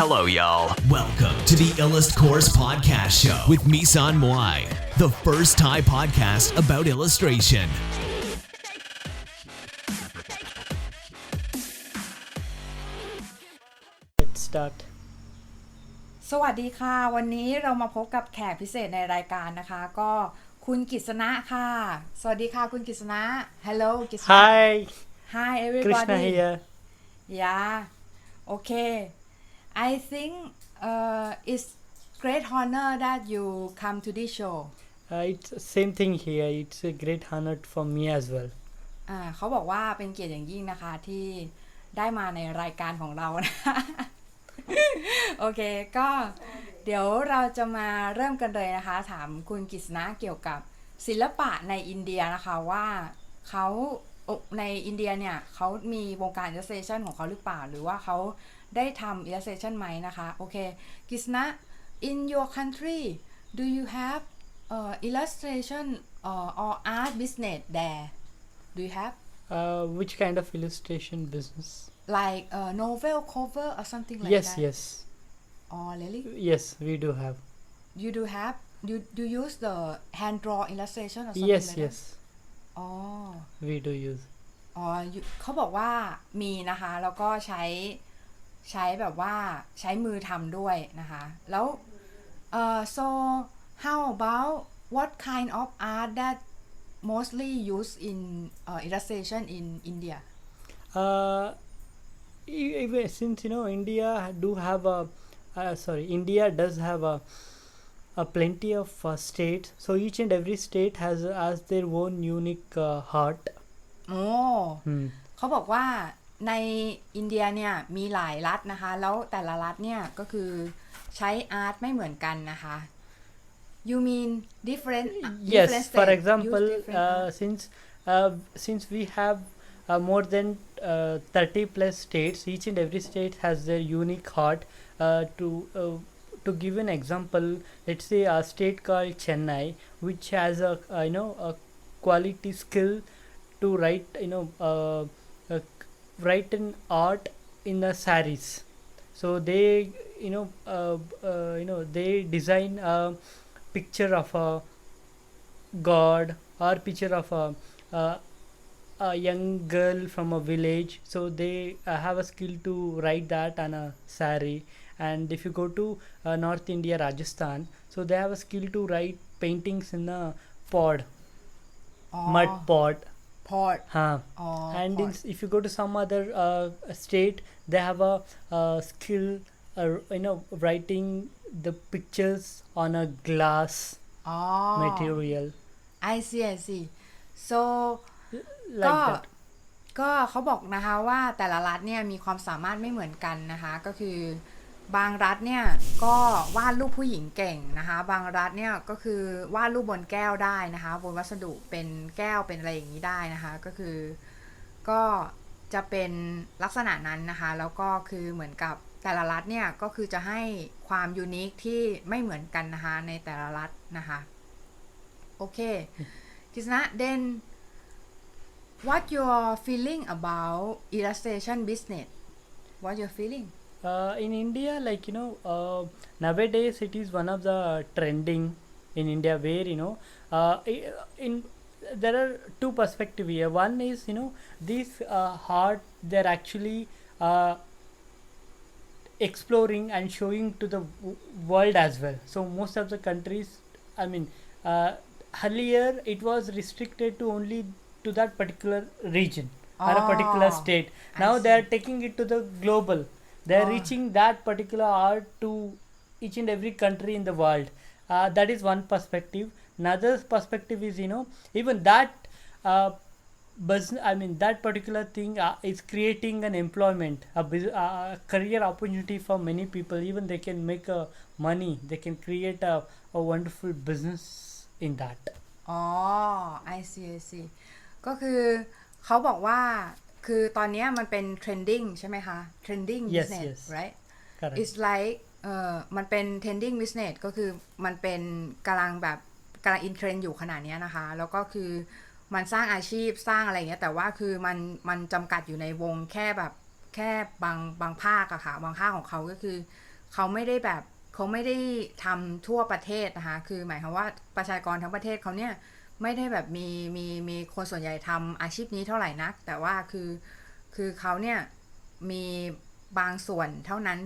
Hello, y'all. Welcome to the Illust Course Podcast Show with meisanmui, the first Thai podcast about illustration. Let's start. สวัสดีค่ะวันนี้เรามาพบกับแขกพิเศษในรายการนะคะก็คุณกฤษณะค่ะสวัสดีค่ะคุณกฤษณะ Hello กฤษณะ Hi. Hi everybody Krishna here. Yeah Okay I think it's great honor that you come to this show It's same thing here. It's a great honor for me as well. เขาบอกว่าเป็นเกียรติอย่างยิ่งนะคะที่ได้มาในรายการของเรานะโอเคก็เดี๋ยวเราจะมาเริ่มกันเลยนะคะถามคุณกฤษณะเกี่ยวกับศิลปะในอินเดียนะคะว่าเขาในอินเดียเนี่ยเขามีวงการ illustration ของเขาหรือเปล่าหรือว่าเขาได้ทำ illustration ไหมนะคะโอเคกฤษณะ in your country do you have illustration or art business there do you have Which kind of illustration business? like novel cover or something like Yes, that yes. Oh really Yes, we do have. You do have you use the hand draw illustration or something Yes, like yes. that? Oh We do use. เขาบอกว่ามีนะคะแล้วก็ใช้แบบว่าใช้มือทำด้วยนะคะแล้วso how about what kind of art that mostly used in illustration in India Since India do have India does have a plenty of states. So each and every state has their own unique art. โอ้เขาบอกว่าในอินเดียเนี่ยมีหลายรัฐนะคะแล้วแต่ละรัฐเนี่ยก็คือใช้อาร์ตไม่เหมือนกันนะคะ You mean different Yes, different for states example, use different art? since we have more than 30 plus states, each and every state has their unique art. To give an example, let's say a state called Chennai, which has a quality skill to write write an art in the saris. So they they design a picture of a god or picture of a young girl from a village. So they have a skill to write that on a sari. And if you go to North India, Rajasthan, so they have a skill to write paintings in a pod, mud pod. Port And if you go to some other state, they have a skill writing the pictures on a glass material. I see so Like that. ก็เขาบอกนะคะว่าแต่ละรัฐเนี่ยมีความสามารถไม่เหมือนกันนะคะก็คือบางรัฐเนี่ยก็วาดรูปผู้หญิงเก่งนะคะบางรัฐเนี่ยก็คือวาดรูปบนแก้วได้นะคะบนวัสดุเป็นแก้วเป็นอะไรอย่างนี้ได้นะคะก็คือก็จะเป็นลักษณะนั้นนะคะแล้วก็คือเหมือนกับแต่ละรัฐเนี่ยก็คือจะให้ความยูนิคที่ไม่เหมือนกันนะคะในแต่ละรัฐนะคะโอเคกฤษณะ then what your feeling about illustration business what your feeling In India, nowadays it is one of the trending in India where there are two perspectives here. One is this art they're actually exploring and showing to the world as well. So most of the countries, earlier it was restricted to only to that particular region or a particular state. Now they are taking it to the global. They are reaching that particular art to each and every country in the world. That is one perspective. Another perspective is even that that particular thing is creating an employment, a career opportunity for many people. Even they can make money. They can create a wonderful business in that. I see ก็คือเขาบอกว่าคือตอนนี้มันเป็น trending ใช่ไหมคะ trending business yes. right Correct. it's like มันเป็น trending business ก็คือมันเป็นกำลัง in trend อยู่ขนาดนี้นะคะแล้วก็คือมันสร้างอาชีพสร้างอะไรอย่างเงี้ยแต่ว่าคือมันจำกัดอยู่ในวงแค่บางภาคอะค่ะบางภาคของเขาก็คือ เขาไม่ได้ทำทั่วประเทศนะคะคือหมายความว่าประชากรทั้งประเทศเขาเนี่ยไม่ได้แบบมีคนส่วนใหญ่ทำอาชีพนี้เท่าไหร่นักแต่ว่าคือเขาเนี่ยมีบางส่วนเท่านั้น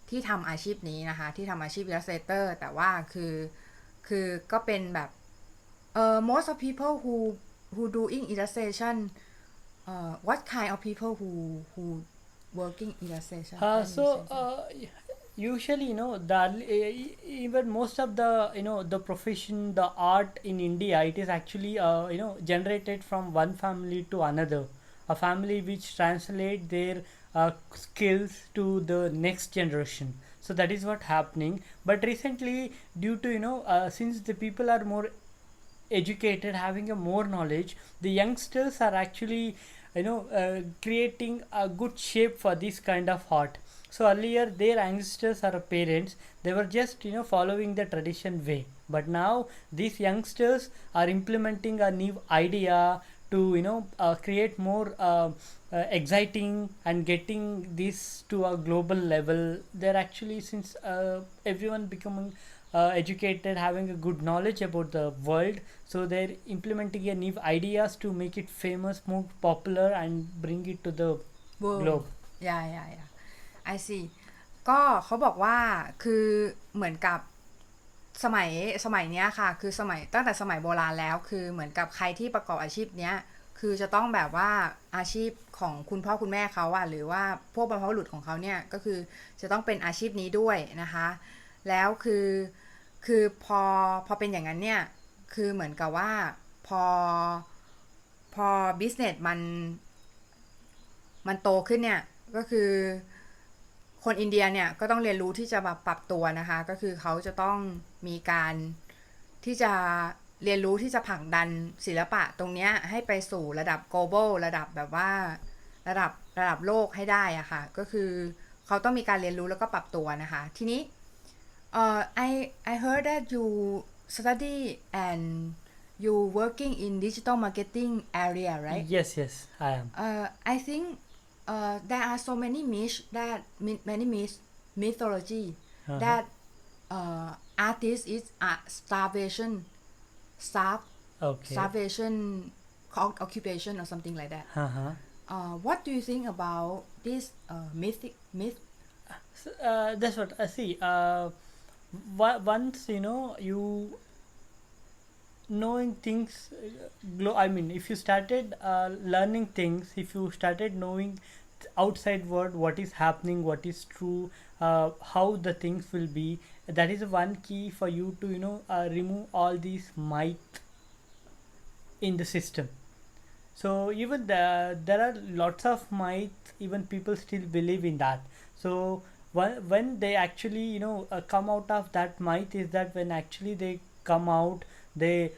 ที่ทำอาชีพนี้นะคะที่ทำอาชีพ illustrator แต่ว่าคือก็เป็นแบบmost of people who doing illustration what kind of people who working illustration usually even most of the the profession, the art in India, it is actually generated from one family to another, a family which translate their skills to the next generation. So that is what happening. But recently, due to since the people are more educated, having a more knowledge, the youngsters are actually creating a good shape for this kind of art. So earlier their youngsters or parents, they were just following the tradition way, but now these youngsters are implementing a new idea to create more exciting and getting this to a global level. They're actually, since everyone becoming educated, having a good knowledge about the world, so they're implementing a new ideas to make it famous, more popular, and bring it to the globe. yeah I see ก็เขาบอกว่าคือเหมือนกับสมัยเนี้ยค่ะคือตั้งแต่สมัยโบราณแล้วคือเหมือนกับใครที่ประกอบอาชีพเนี้ยคือจะต้องแบบว่าอาชีพของคุณพ่อคุณแม่เขาอะหรือว่าพวกบรรพบุรุษของเขาเนี่ยก็คือจะต้องเป็นอาชีพนี้ด้วยนะคะแล้วคือพอเป็นอย่างนั้นเนี่ยคือเหมือนกับว่าพอ business มันโตขึ้นเนี่ยก็คือคนอินเดียเนี่ยก็ต้องเรียนรู้ที่จะแบบปรับตัวนะคะก็คือเขาจะต้องมีการที่จะเรียนรู้ที่จะผลักดันศิลปะตรงเนี้ยให้ไปสู่ระดับ global ระดับแบบว่าระดับโลกให้ได้อะค่ะก็คือเขาต้องมีการเรียนรู้แล้วก็ปรับตัวนะคะทีนี้I heard that you study and you working in digital marketing area, right? Yes, I am. I think there are so many mythology that artist is starvation occupation or something like that. What do you think about this myth? That's what I see. Once you knowing things, I mean, if you started learning things, if you started knowing outside world what is happening, what is true, how the things will be, that is one key for you to remove all these myth in the system. So even there are lots of myth, even people still believe in that. So when they actually come out of that myth, is that when actually they come out, they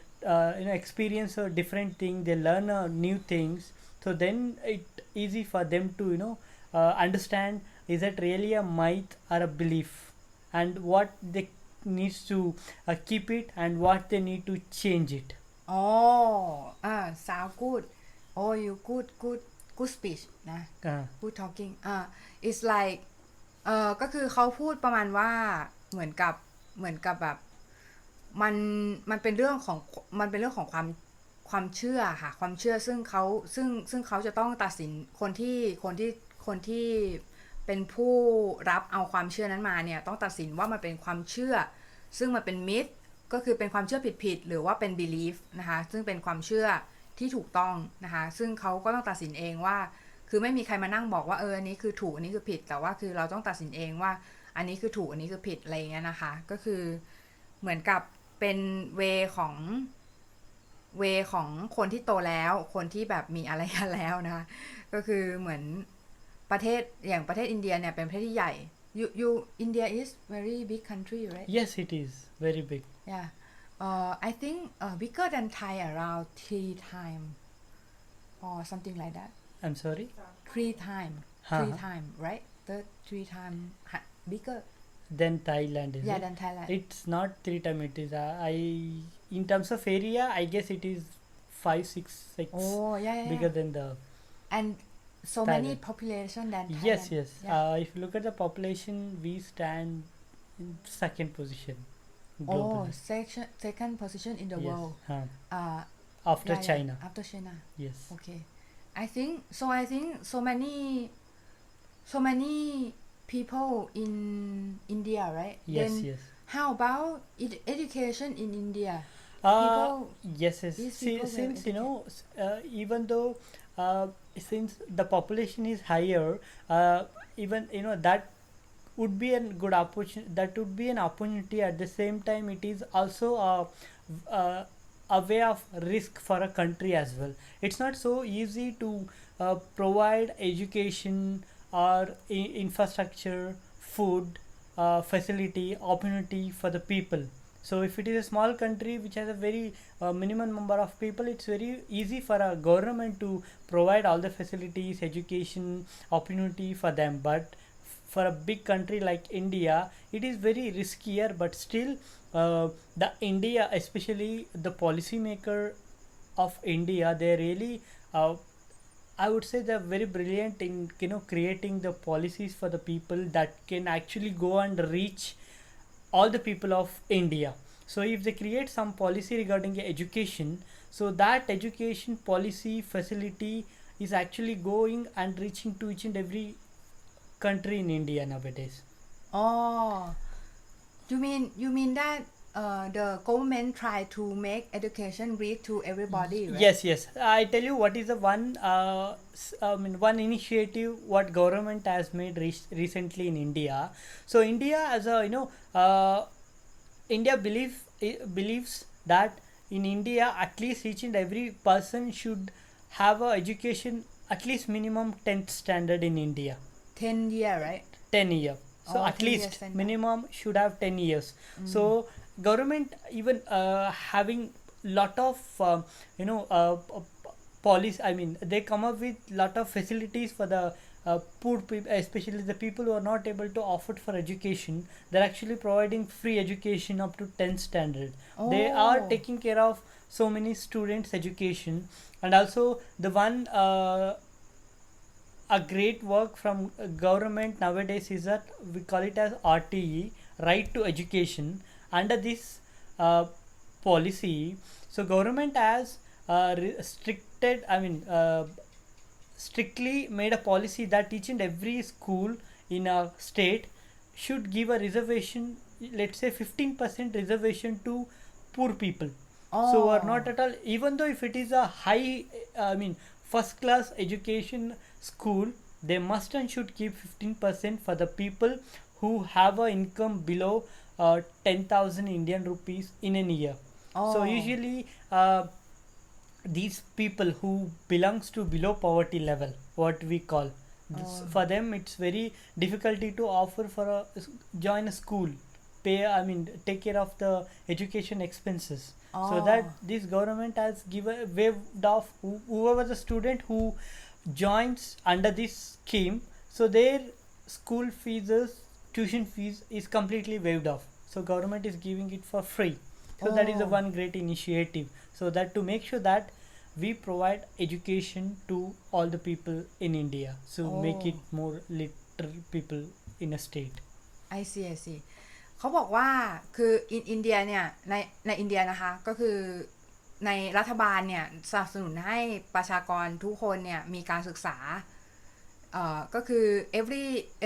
experience a different thing, they learn new things, so then it easy for them to understand, is it really a myth or a belief, and what they needs to keep it and what they need to change it. Sound good. You good speech นะ good talking it's like ก็คือเขาพูดประมาณว่าเหมือนกับแบบมันเป็นเรื่องของความเชื่อค่ะความเชื่อซึ่งเขาจะต้องตัดสินคนที่เป็นผู้รับเอาความเชื่อนั้นมาเนี่ยต้องตัดสินว่ามันเป็นความเชื่อซึ่งมันเป็นมิธก็คือเป็นความเชื่อผิดหรือว่าเป็น belief นะคะซึ่งเป็นความเชื่อที่ถูกต้องนะคะซึ่งเขาก็ต้องตัดสินเองว่าคือไม่มีใครมานั่งบอกว่าอันนี้คือถูกอันนี้คือผิดแต่ว่าคือเราต้องตัดสินเองว่าอันนี้คือถูกอันนี้คือผิดอะไรอย่างเงี้ยนะคะก็คือเหมือนกับเป็นเวของคนที่โตแล้วคนที่แบบมีอะไรกันแล้วนะคะก็คือเหมือนประเทศอย่างประเทศอินเดียเนี่ยเป็นประเทศที่ใหญ่ India is very big country, right? Yes, it is very big. Yeah. I think bigger than Thai around 3 times or something like that. I'm sorry? 3 times, right? 3 times bigger than Thailand, is it? Than Thailand. It's not 3 times, it is in terms of area, I guess it is 5-6 bigger than the. And so many population than Thailand. Yes, yes. Yeah. If you look at the population, we stand in second position Oh, globally. second position in the Yes. world. Uh, After yeah, China. Yeah, after China. Yes. Okay. I think so many people in India, right? Yes, Then yes. how about education in India? Uh, People, yes, yes. these See, people were since you know, even though since the population is higher, even you know that would be a good opportunity. That would be an opportunity. At the same time, it is also a way of risk for a country as well. It's not so easy to provide education or infrastructure, food, facility, opportunity for the people. So if it is a small country which has a very minimum number of people, it's very easy for a government to provide all the facilities, education, opportunity for them. But for a big country like India, it is very riskier. But still, the India, especially the policymaker of India, they really I would say they're very brilliant in creating the policies for the people that can actually go and reach all the people of India. So if they create some policy regarding education, so that education policy facility is actually going and reaching to each and every country in India nowadays. Oh, you mean that the government try to make education reach to everybody, right? Yes, yes. I tell you what is the one one initiative what government has made recently in India. So India as a India believes that in India at least each and every person should have a education at least minimum 10th standard in India. 10 year, right? 10 year. So Oh, at 10 least years, 10 minimum should have 10 years. So government even having lot of policy, I mean they come up with lot of facilities for the poor people, especially the people who are not able to afford for education. They're actually providing free education up to 10th standard. They are Oh. taking care of so many students education. And also the one a great work from government nowadays is that we call it as RTE, right to education. Under this policy, so government has strictly made a policy that each and every school in a state should give a reservation, let's say 15% reservation to poor people. So are not at all, even though if it is a high first class education school, they must and should keep 15% for the people who have a income below 10,000 Indian rupees in a year. So usually these people who belongs to below poverty level, what we call for them, it's very difficulty to offer for a join a school, pay take care of the education expenses. So that this government has given waived off whoever the student who joins under this scheme, so their school fees, tuition fees is completely waived off. So government is giving it for free. So that is the one great initiative, so that to make sure that we provide education to all the people in India, so make it more literate people in a state. I see เขาบอกว่าคืออินเดียเนี่ยในอินเดียนะคะก็คือในรัฐบาลเนี่ยสนับสนุนให้ประชากรทุกคนเนี่ยมีการศึกษาก็คือ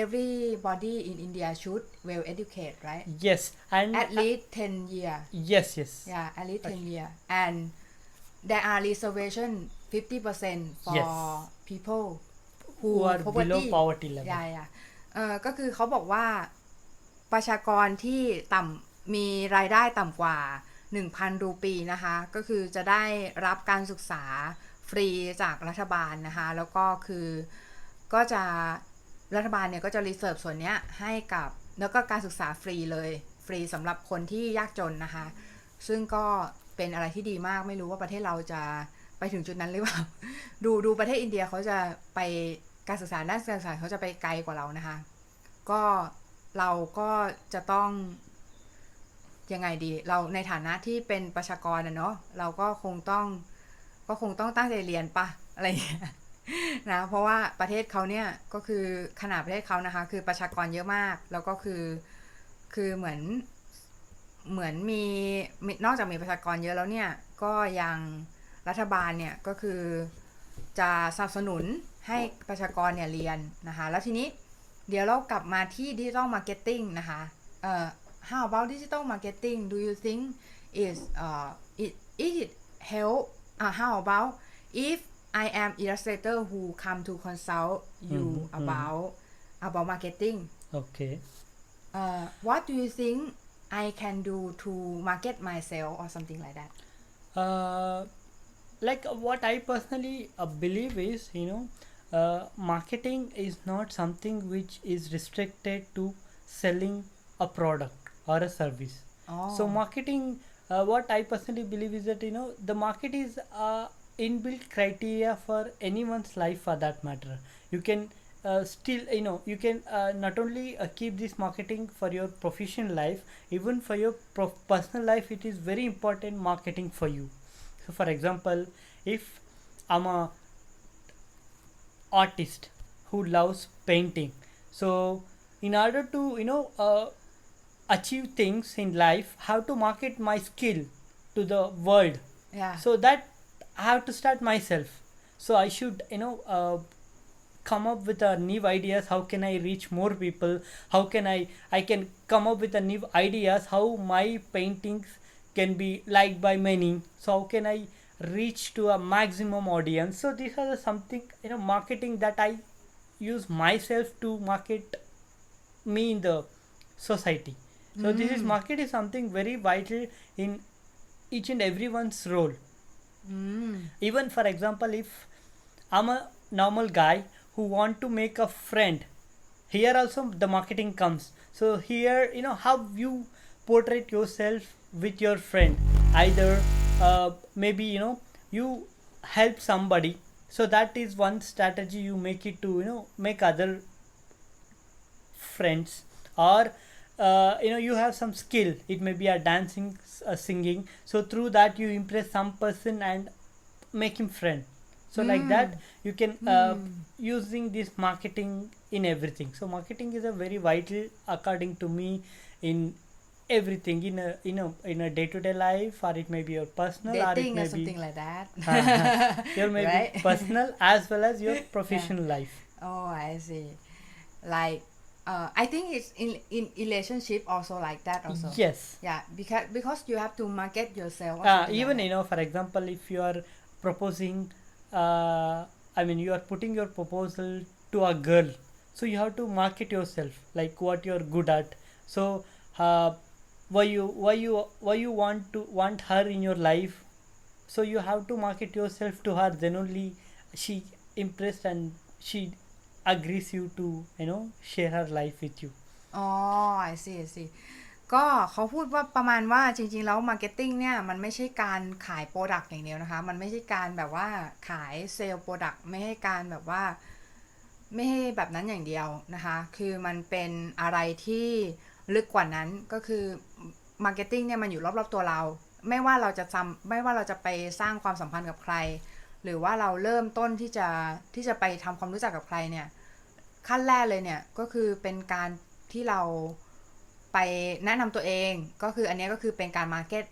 everybody in India should well educate, right? Yes, and at least 10 year. Yes. Yeah, at least 10 year. And there are reservation 50% for people who are below poverty level. Yeah. ก็คือเขาบอกว่าประชากรที่มีรายได้ต่ำกว่า 1,000 รูปีนะคะก็คือจะได้รับการศึกษาฟรีจากรัฐบาลนะคะแล้วก็คือก็จะรัฐบาลเนี่ยก็จะรีเซิร์ฟส่วนเนี้ยให้กับแล้วก็การศึกษาฟรีเลยฟรีสำหรับคนที่ยากจนนะคะซึ่งก็เป็นอะไรที่ดีมากไม่รู้ว่าประเทศเราจะไปถึงจุดนั้นหรือเปล่าดูประเทศอินเดียเขาจะไปการศึกษาด้านการศึกษาเขาจะไปไกลกว่าเรานะคะก็เราก็จะต้องยังไงดีเราในฐานะที่เป็นประชากรเนาะเราก็คงต้องตั้งใจเรียนปะอะไรอย่างเงี้ย นะเพราะว่าประเทศเขาเนี่ยก็คือขนาดประเทศเขานะคะคือประชากรเยอะมากแล้วก็คือเหมือนมีนอกจากมีประชากรเยอะแล้วเนี่ยก็ยังรัฐบาลเนี่ยก็คือจะสนับสนุนให้ประชากรเนี่ยเรียนนะคะแล้วทีนี้เดี๋ยวเรากลับมาที่ digital marketing นะคะhow about digital marketing do you think is it help how about if I am illustrator who come to consult you about marketing Okay. What do you think I can do to market myself or something like that Like what I personally believe is, marketing is not something which is restricted to selling a product or a service. So marketing, what I personally believe is that the market is inbuilt criteria for anyone's life for that matter. You can still you can not only keep this marketing for your professional life, even for your personal life it is very important marketing for you. So for example, if I'm a artist who loves painting, so in order to achieve things in life, how to market my skill to the world. Yeah. So that I have to start myself. So I should come up with new ideas. How can I reach more people? How can I can come up with new ideas how my paintings can be liked by many. So how can I reach to a maximum audience? So these are something marketing that I use myself to market me in the society. So this is market is something very vital in each and everyone's role. Even for example, if I'm a normal guy who want to make a friend, here also the marketing comes. So here how you portray yourself with your friend, either maybe you help somebody, so that is one strategy you make it to make other friends, or you have some skill, it may be a dancing, singing, so through that you impress some person and make him friend. So like that you can using this marketing in everything. So marketing is a very vital according to me in everything, in a day-to-day life, or it may be your personal, dating or it may or something be like that your may right? be personal as well as your professional life. Oh, I see. Like I think it's in relationship also like that also. Yes. Yeah, because you have to market yourself or something Even like that. for example, if you are proposing you are putting your proposal to a girl, so you have to market yourself, like what you're good at. So why you want her in your life, so you have to market yourself to her, then only she impressed and she agrees you to share her life with you. I see ก็เขาพูดว่าประมาณว่าจริงๆแล้วมาร์เก็ตติ้งเนี่ยมันไม่ใช่การขายโปรดักต์อย่างเดียวนะคะมันไม่ใช่การแบบว่าขายเซลล์โปรดักต์ไม่ให้การแบบว่าไม่ให้แบบนั้นอย่างเดียวนะคะคือมันเป็นอะไรที่ลึกกว่านั้นก็คือมาร์เก็ตติ้งเนี่ยมันอยู่รอบๆตัวเราไม่ว่าเราจะไปสร้างความสัมพันธ์กับใครหรือว่าเราเริ่มต้นที่จะไปทำความรู้จักกับใครเนี่ยขั้นแรกเลยเนี่ยก็คือเป็นการที่เราไปแนะนำตัวเองก็คืออันนี้ก็คือเป็นการมาร์เก็ต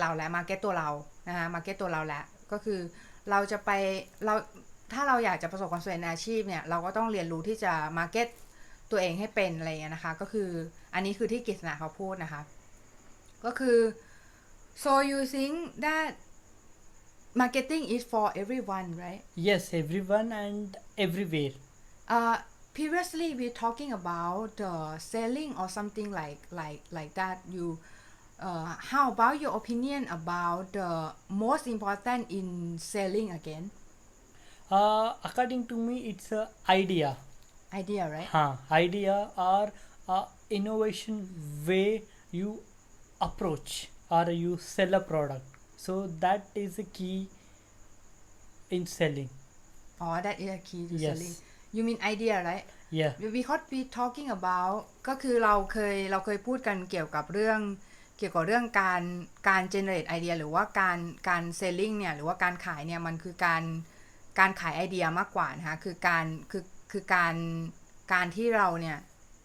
เราและมาร์เก็ตตัวเรานะคะมาร์เก็ตตัวเราแล้วก็คือเราจะไปถ้าเราอยากจะประสบความสำเร็จในอาชีพเนี่ยเราก็ต้องเรียนรู้ที่จะมาร์เก็ตตัวเองให้เป็นอะไรอย่างเงี้ยนะคะก็คืออันนี้คือที่กฤษณะเขาพูดนะคะก็คือ so you think that marketing is for everyone, right? Yes, everyone and everywhere. Previously we talking about selling or something like that. You how about your opinion about the most important in selling again? According to me, it's a idea, right? Idea or innovation way you approach or you sell a product. So that is a key in selling. That is a key to Yes. selling. You mean idea, right? Yeah. Because we talking about ก็คือเราเคยพูดกันเกี่ยวกับเรื่องการ generate idea หรือว่าการ selling เนี่ยหรือว่าการขายเนี่ยมันคือ การขายไอเดียมากกว่านะคะคือการที่เราเนี่ย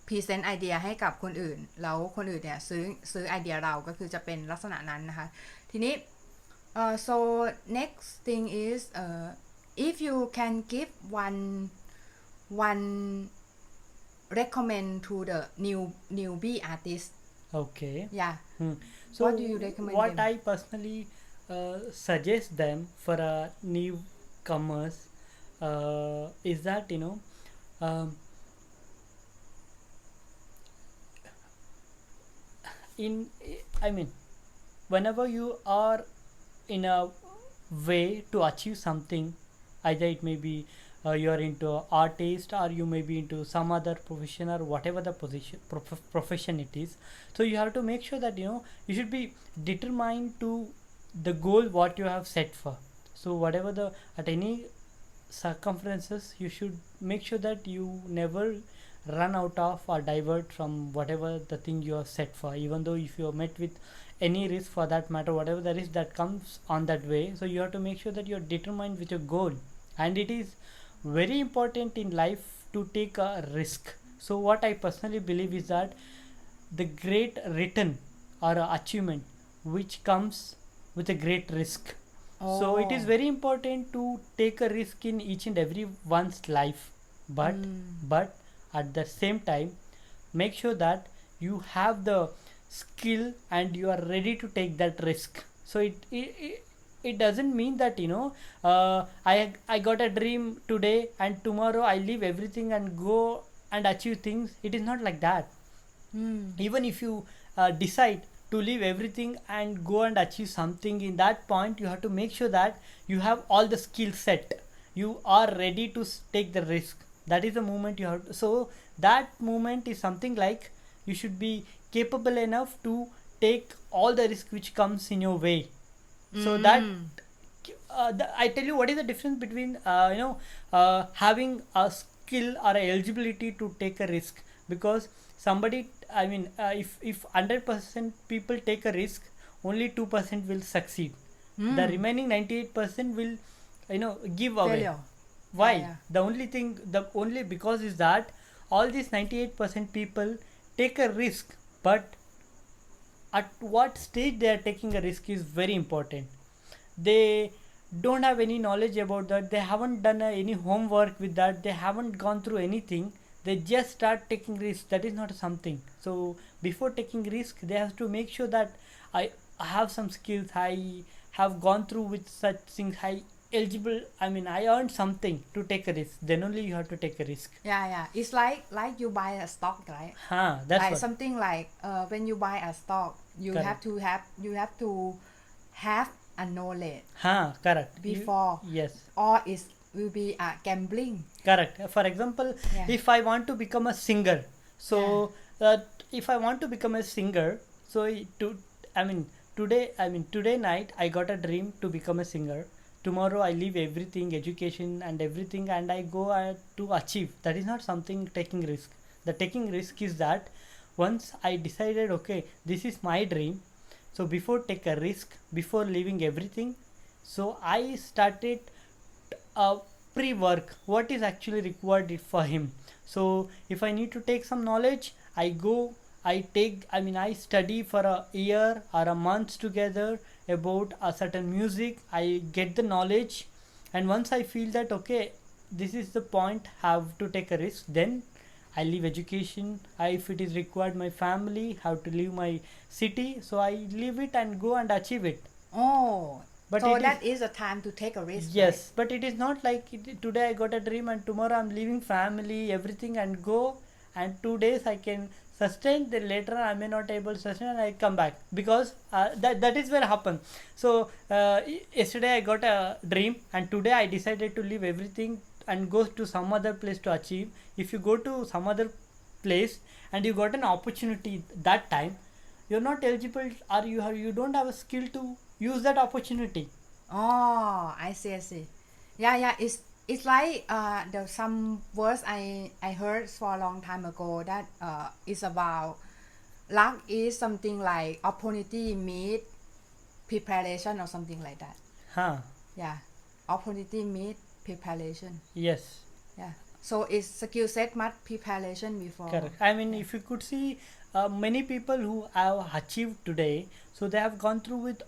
พรีเซนต์ไอเดียให้กับคนอื่นแล้วคนอื่นเนี่ยซื้อไอเดียเราก็คือจะเป็นลักษณะนั้นนะคะทีนี้so next thing is if you can give one recommend to the newbie artist Okay. yeah So what do you recommend what them? I personally suggest them for newcomers is that whenever you are in a way to achieve something, either it may be you are into artist or you may be into some other profession or whatever the profession it is, so you have to make sure that you should be determined to the goal what you have set for. So whatever at any circumstances, you should make sure that you never run out of or divert from whatever the thing you have set for, even though if you are met with any risk for that matter, whatever the risk that comes on that way. So you have to make sure that you are determined with your goal, and it is very important in life to take a risk. So what I personally believe is that the great return or achievement which comes with a great risk. So it is very important to take a risk in each and every one's life, but at the same time make sure that you have the skill and you are ready to take that risk. So it doesn't mean that I got a dream today and tomorrow I leave everything and go and achieve things. It is not like that. Even if you decide to leave everything and go and achieve something, in that point you have to make sure that you have all the skill set, you are ready to take the risk. That is the moment you have to, so that moment is something like you should be capable enough to take all the risk which comes in your way. So that I tell you what is the difference between having a skill or a eligibility to take a risk. Because somebody, if 100% people take a risk, only 2% will succeed. The remaining 98% will give away. Failure. Why? Yeah. The only because is that all these 98% people take a risk, but at what stage they are taking a risk is very important. They don't have any knowledge about that, they haven't done any homework with that, they haven't gone through anything, they just start taking risk. That is not something. So before taking risk, they have to make sure that I have some skills, I have gone through with such things, I earned something to take a risk, then only you have to take a risk. Yeah it's like you buy a stock, right? That's like what. something like when you buy a stock, you Correct. have to have a knowledge Correct. before. Yes, or it will be a gambling. correct. For example, if I want to become a singer, so if I want to become a singer, so today night I got a dream to become a singer. Tomorrow I leave everything, education and everything, and I go to achieve. That is not something taking risk. The taking risk is that once I decided, okay, this is my dream, so before take a risk, before leaving everything, so I started pre-work what is actually required for him. So if I need to take some knowledge, I study for a year or a month together about a certain music, I get the knowledge, and once I feel that okay, this is the point, have to take a risk, then I leave education. If it is required, my family have to leave my city, so I leave it and go and achieve it. But so it that is a time to take a risk. Yes, but it is not like today I got a dream and tomorrow I'm leaving family, everything, and go, and 2 days I can sustain, then later I may not able to sustain and I come back, because that is where happen. So yesterday I got a dream and today I decided to leave everything and go to some other place to achieve. If you go to some other place and you got an opportunity that time, you're not eligible, or you don't have a skill to use that opportunity. I see. Yeah it's like some words I heard for a long time ago that is about luck is something like opportunity meet preparation or something like that. Yeah, opportunity meet preparation. Yes. Yeah. So is skill set much preparation before? Correct. I mean, if you could see many people who have achieved today, so they have gone through with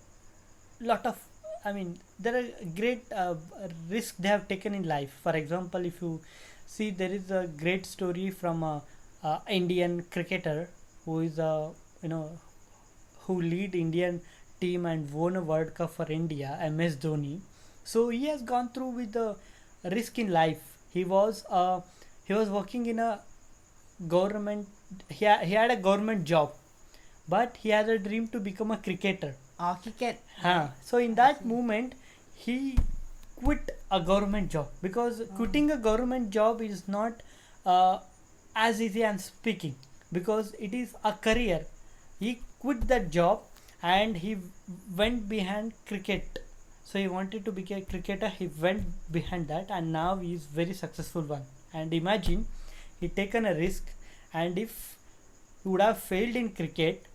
lot of. I mean, there are great risks they have taken in life. For example, if you see, there is a great story from a Indian cricketer who is who lead Indian team and won a World Cup for India, MS Dhoni. So he has gone through with the risk in life. He was working in a government. He had a government job, but he had a dream to become a cricketer. Oh, cricket. So in that moment, he quit a government job because quitting a government job is not as easy as speaking, because it is a career. He quit that job and he went behind cricket. So he wanted to become a cricketer. He went behind that, and now he is very successful one. And imagine he taken a risk, and if he would have failed in cricket,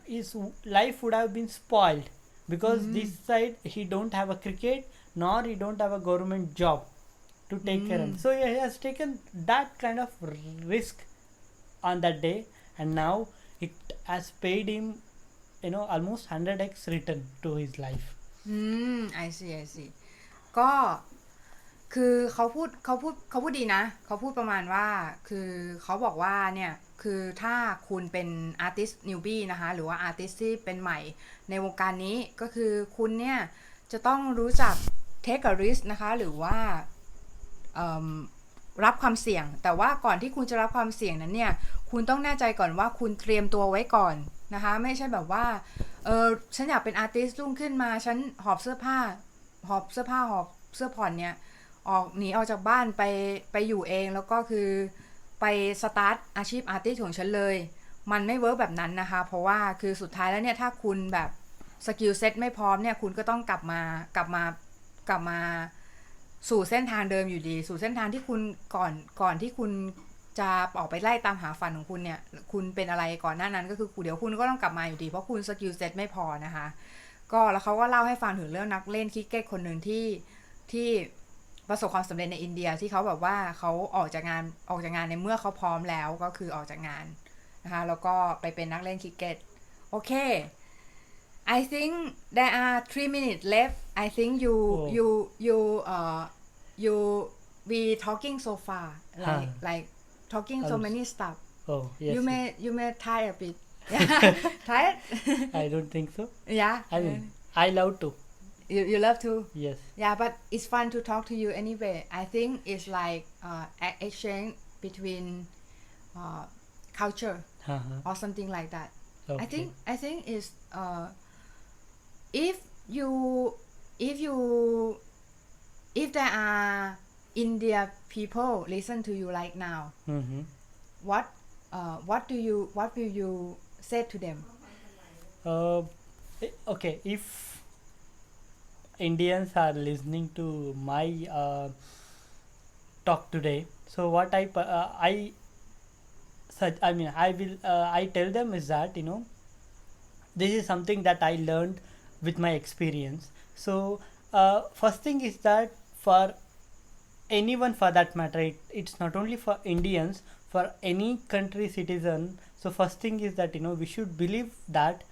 his life would have been spoiled, because this side he don't have a cricket, nor he don't have a government job to take care of. So he has taken that kind of risk on that day, and now it has paid him almost 100x return to his life. I see ก็คือเขาพูดดีนะเขาพูดประมาณว่าคือเขาบอกว่าเนี่ยคือถ้าคุณเป็นอาร์ติสต์นิวบี้นะคะหรือว่าอาร์ติสต์ที่เป็นใหม่ในวงการนี้ก็คือคุณเนี่ยจะต้องรู้จัก take a risk นะคะหรือว่ารับความเสี่ยงแต่ว่าก่อนที่คุณจะรับความเสี่ยงนั้นเนี่ยคุณต้องแน่ใจก่อนว่าคุณเตรียมตัวไว้ก่อนนะคะไม่ใช่แบบว่าฉันอยากเป็นอาร์ติสต์รุ่งขึ้นมาฉันหอบเสื้อผ่อนเนี่ยหนีออกจากบ้านไปอยู่เองแล้วก็คือไปสตาร์ทอาชีพอาร์ติสต์ของฉันเลยมันไม่เวิร์กแบบนั้นนะคะเพราะว่าคือสุดท้ายแล้วเนี่ยถ้าคุณแบบสกิลเซ็ตไม่พร้อมเนี่ยคุณก็ต้องกลับมาสู่เส้นทางเดิมอยู่ดีสู่เส้นทางที่คุณก่อนที่คุณจะออกไปไล่ตามหาฝันของคุณเนี่ยคุณเป็นอะไรก่อนหน้านั้นก็คือเดี๋ยวคุณก็ต้องกลับมาอยู่ดีเพราะคุณสกิลเซ็ตไม่พอนะคะก็แล้วเขาก็เล่าให้ฟังถึงเรื่องนักเล่นคริกเก็ตคนหนึ่งที่ประสบความสำเร็จในอินเดียที่เขาแบบว่าเขาออกจากงานในเมื่อเขาพร้อมแล้วก็คือออกจากงานนะคะแล้วก็ไปเป็นนักเล่นคริกเก็ตโอเค I think there are 3 minutes left I think you we talking so far like talking so many stuff yes, you may tired a bit tired I don't think so. I mean I love to. You love to? Yes. Yeah, but it's fun to talk to you anyway. I think it's like exchange between culture or something like that. Okay. I think it's if there are India people listen to you right now, what will you say to them? Okay, if Indians are listening to my talk today, so what I tell them is that this is something that I learned with my experience. So first thing is that for anyone for that matter, it's not only for Indians, for any country citizen. So first thing is that we should believe that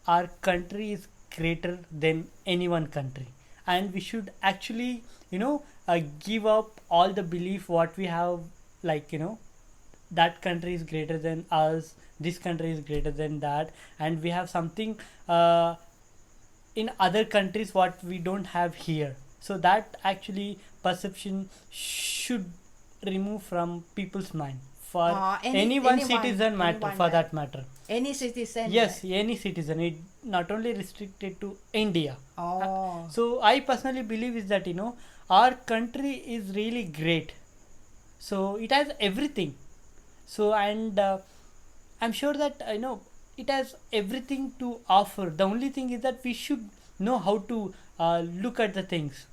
our country is greater than any one country, and we should actually give up all the belief what we have, like that country is greater than us, this country is greater than that, and we have something in other countries what we don't have here. So that actually perception should remove from people's mind. For anyone citizen matter, for that matter. Any citizen? Yes, any citizen. It not only restricted to India. So I personally believe is that our country is really great. So it has everything. So and I'm sure that it has everything to offer. The only thing is that we should know how to look at the things.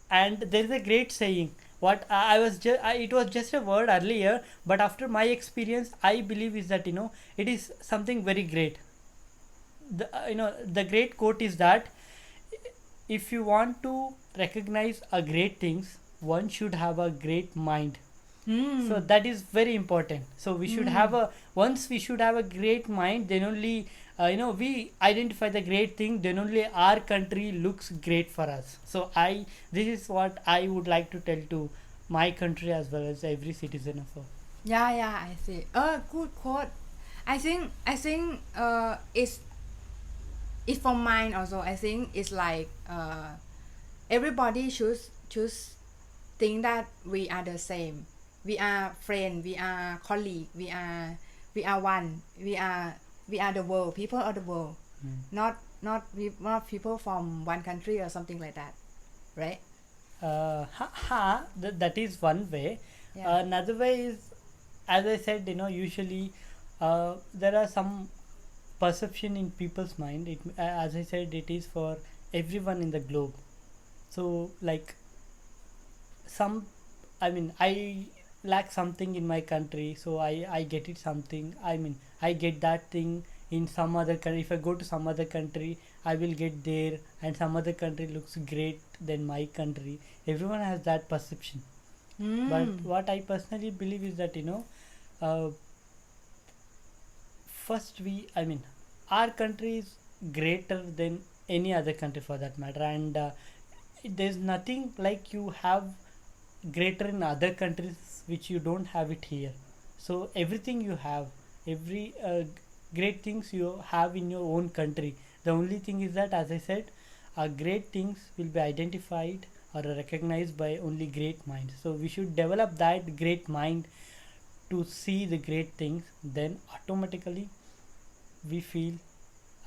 And there is a great saying. What it was just a word earlier, but after my experience, I believe is that it is something very great. The great quote is that if you want to recognize a great things, one should have a great mind. So that is very important. So we should have once we should have a great mind, then only we identify the great thing, then only our country looks great for us. So this is what I would like to tell to my country as well as every citizen of our. Yeah, I see. Good quote. I think it's from mine also. I think it's like everybody should think that we are the same. We are friend, we are colleague, we are one, we are the world, people of the world, not people from one country or something like that, right? That is one way. Yeah. Another way is, as I said, usually there are some perception in people's mind. As I said, it is for everyone in the globe. So like I lack something in my country, so I get it something. I get that thing in some other country. If I go to some other country, I will get there, and some other country looks great than my country. Everyone has that perception. But what I personally believe is that first our country is greater than any other country for that matter, and there's nothing like you have greater in other countries which you don't have it here. So everything you have, every great things you have in your own country. The only thing is that, as I said, great things will be identified or recognized by only great minds. So we should develop that great mind to see the great things, then automatically we feel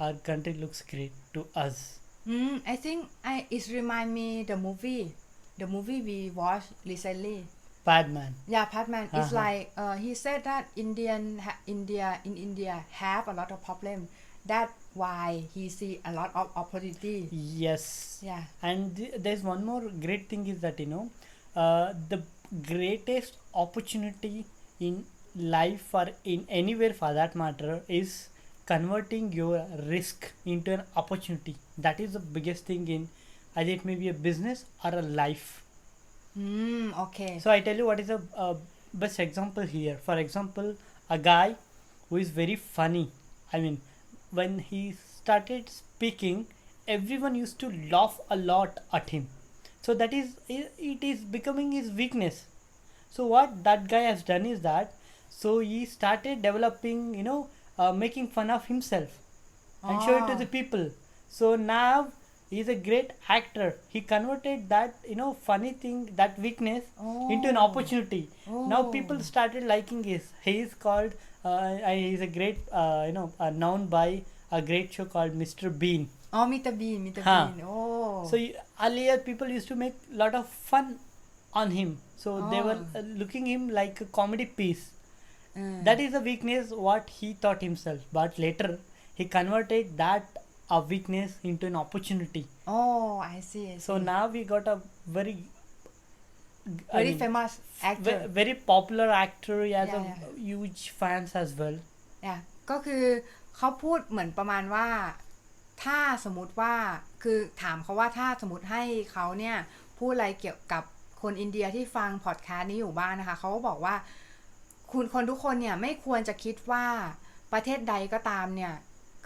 our country looks great to us. I think it remind me the movie we watched recently. Padman. Yeah, Padman. It's like he said that India have a lot of problem. That's why he see a lot of opportunity. Yes. Yeah. And there's one more great thing is that the greatest opportunity in life or in anywhere for that matter is converting your risk into an opportunity. That is the biggest thing in either it may be a business or a life. Okay. So I tell you what is a best example here. For example, a guy who is very funny. When he started speaking, everyone used to laugh a lot at him. So that is, it is becoming his weakness. So what that guy has done is that, so he started developing, making fun of himself and show it to the people. So now he is a great actor. He converted that funny thing, that weakness, into an opportunity. Now people started liking his. He is called he is a great known by a great show called Mr. Bean. Mr. Bean. Oh. So earlier people used to make a lot of fun on him. So they were looking him like a comedy piece. That is a weakness what he thought himself. But later he converted that a weakness into an opportunity. I see. So now we got a very famous actor. Very popular actor. He has a huge fans as well. Yeah. ก็คือเขาพูดเหมือนประมาณว่าถ้าสมมติว่าคือถามเขาว่าถ้าสมมติให้เขาเนี่ยพูดอะไรเกี่ยวกับคนอินเดียที่ฟังพอดแคสต์นี้อยู่บ้างนะคะเขาก็บอกว่าคนทุกคนเนี่ยไม่ควรจะคิดว่าประเทศใดก็ตามเนี่ย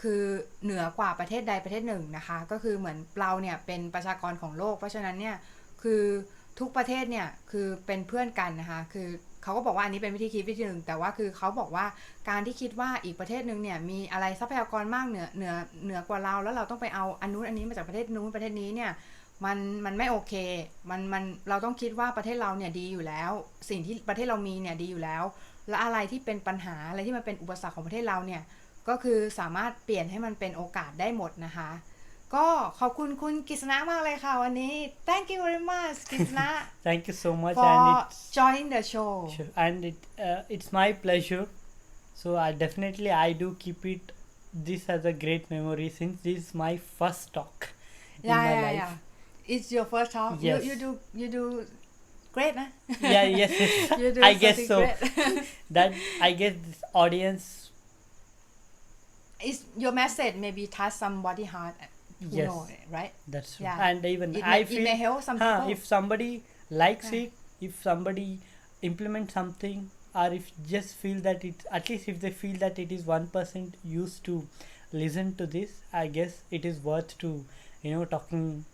คือเหนือกว่าประเทศใดประเทศหนึ่งนะคะก็คือเหมือนเราเนี่ยเป็นประชากรของโลกเพราะฉะนั้นเนี่ยคือทุกประเทศเนี่ยคือเป็นเพื่อนกันนะคะคือเขาก็บอกว่าอันนี้เป็นวิธีคิดวิธีหนึ่งแต่ว่าคือเขาบอกว่าการที่คิดว่าอีกประเทศนึงเนี่ยมีอะไรทรัพยากรมากเหนือกว่าเราแล้วเราต้องไปเอาอันนู้นอันนี้มาจากประเทศนู้นประเทศนี้เนี่ยมันไม่โอเคมันเราต้องคิดว่าประเทศเราเนี่ยดีอยู่แล้วสิ่งที่ประเทศเรามีเนี่ยดีอยู่แล้วและอะไรที่เป็นปัญหาอะไรที่มันเป็นอุปสรรคของประเทศเราเนี่ยก็คือสามารถเปลี่ยนให้มันเป็นโอกาสได้หมดนะคะก็ขอบคุณคุณกฤษณะมากเลยค่ะวันนี้ Thank you very much กฤษณะ Thank you so much for and joining the show. Sure. And it's my pleasure. So I do keep it this as a great memory since this is my first talk in my life. Yeah. It's your first talk. Yes. You do great, huh? Yes. You do I guess so. great. That I guess this audience. Is your message maybe touch somebody heart who Yes. know it, right? That's true. Yeah. And even It I may, feel it may help some people. if somebody likes Yeah. it, if somebody implements something, or if just feel that it, at least if they feel that it is 1% used to listen to this, I guess it is worth to, talking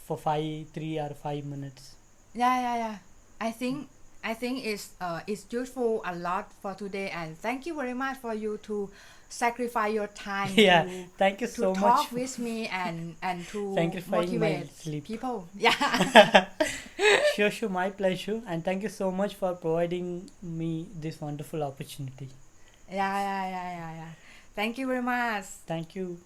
for 3 or 5 minutes. Yeah. I think it's useful a lot for today, and thank you very much for you to sacrifice your time Yeah, to thank you to so talk much. with me and to Sacrificing my motivate sleep. people. Yeah. Sure, my pleasure, and thank you so much for providing me this wonderful opportunity. Yeah. Thank you very much. Thank you.